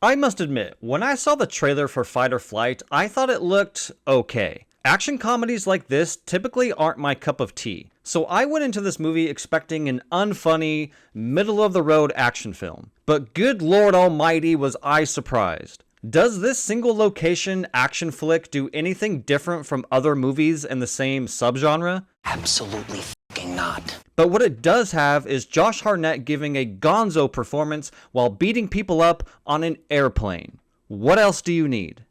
I must admit, when I saw the trailer for Fight or Flight, I thought it looked okay. Action comedies like this typically aren't my cup of tea, so I went into this movie expecting an unfunny, middle-of-the-road action film. But good lord almighty was I surprised. Does this single location action flick do anything different from other movies in the same subgenre? Absolutely fucking not. But what it does have is Josh Hartnett giving a gonzo performance while beating people up on an airplane. What else do you need?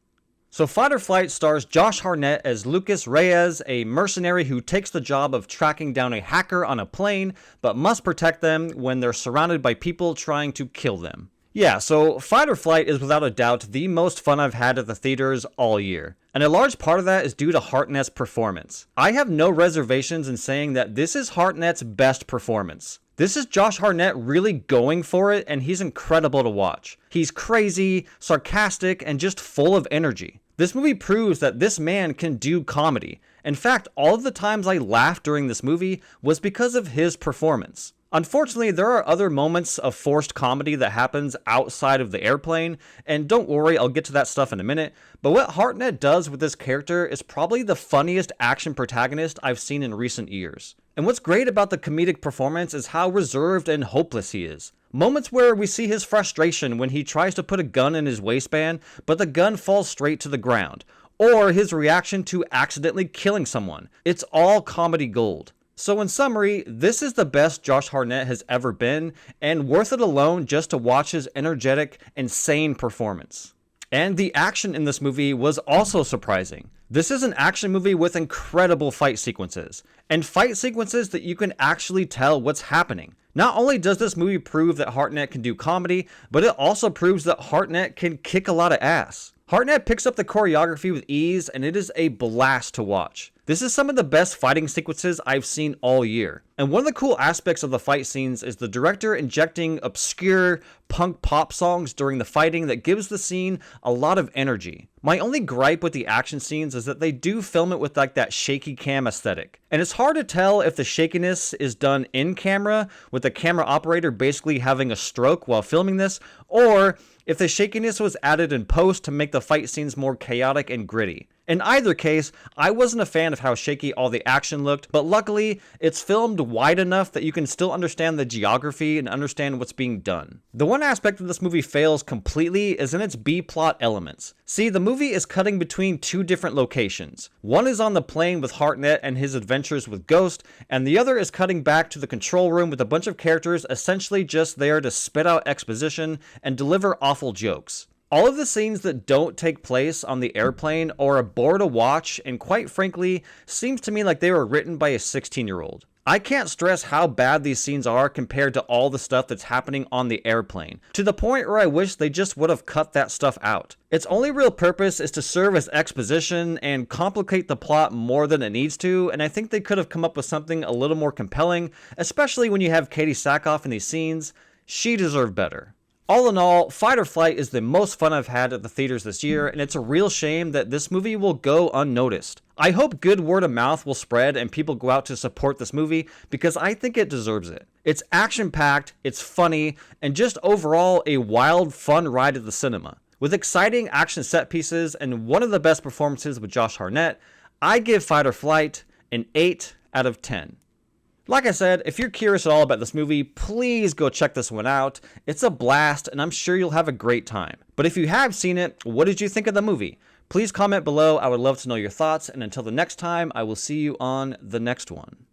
So Fight or Flight stars Josh Hartnett as Lucas Reyes, a mercenary who takes the job of tracking down a hacker on a plane, but must protect them when they're surrounded by people trying to kill them. Yeah, so Fight or Flight is without a doubt the most fun I've had at the theaters all year. And a large part of that is due to Hartnett's performance. I have no reservations in saying that this is Hartnett's best performance. This is Josh Hartnett really going for it, and he's incredible to watch. He's crazy, sarcastic, and just full of energy. This movie proves that this man can do comedy. In fact, all of the times I laughed during this movie was because of his performance. Unfortunately, there are other moments of forced comedy that happens outside of the airplane, and don't worry, I'll get to that stuff in a minute, but what Hartnett does with this character is probably the funniest action protagonist I've seen in recent years. And what's great about the comedic performance is how reserved and hopeless he is. Moments where we see his frustration when he tries to put a gun in his waistband, but the gun falls straight to the ground, or his reaction to accidentally killing someone. It's all comedy gold. So in summary, this is the best Josh Hartnett has ever been, and worth it alone just to watch his energetic, insane performance. And the action in this movie was also surprising. This is an action movie with incredible fight sequences, and fight sequences that you can actually tell what's happening. Not only does this movie prove that Hartnett can do comedy, but it also proves that Hartnett can kick a lot of ass. Hartnett picks up the choreography with ease, and it is a blast to watch. This is some of the best fighting sequences I've seen all year. And one of the cool aspects of the fight scenes is the director injecting obscure punk pop songs during the fighting that gives the scene a lot of energy. My only gripe with the action scenes is that they do film it with like that shaky cam aesthetic. And it's hard to tell if the shakiness is done in camera, with the camera operator basically having a stroke while filming this, or if the shakiness was added in post to make the fight scenes more chaotic and gritty. In either case, I wasn't a fan of how shaky all the action looked, but luckily, it's filmed wide enough that you can still understand the geography and understand what's being done. The one aspect of this movie fails completely is in its B-plot elements. See, the movie is cutting between two different locations. One is on the plane with Hartnett and his adventures with Ghost, and the other is cutting back to the control room with a bunch of characters essentially just there to spit out exposition and deliver awful jokes. All of the scenes that don't take place on the airplane are a bore to watch, and quite frankly, seems to me like they were written by a 16-year-old. I can't stress how bad these scenes are compared to all the stuff that's happening on the airplane, to the point where I wish they just would have cut that stuff out. Its only real purpose is to serve as exposition and complicate the plot more than it needs to, and I think they could have come up with something a little more compelling, especially when you have Katie Sackhoff in these scenes. She deserved better. All in all, Fight or Flight is the most fun I've had at the theaters this year, and it's a real shame that this movie will go unnoticed. I hope good word of mouth will spread and people go out to support this movie, because I think it deserves it. It's action-packed, it's funny, and just overall a wild, fun ride at the cinema. With exciting action set pieces and one of the best performances with Josh Hartnett, I give Fight or Flight an 8 out of 10. Like I said, if you're curious at all about this movie, please go check this one out. It's a blast, and I'm sure you'll have a great time. But if you have seen it, what did you think of the movie? Please comment below. I would love to know your thoughts, and until the next time, I will see you on the next one.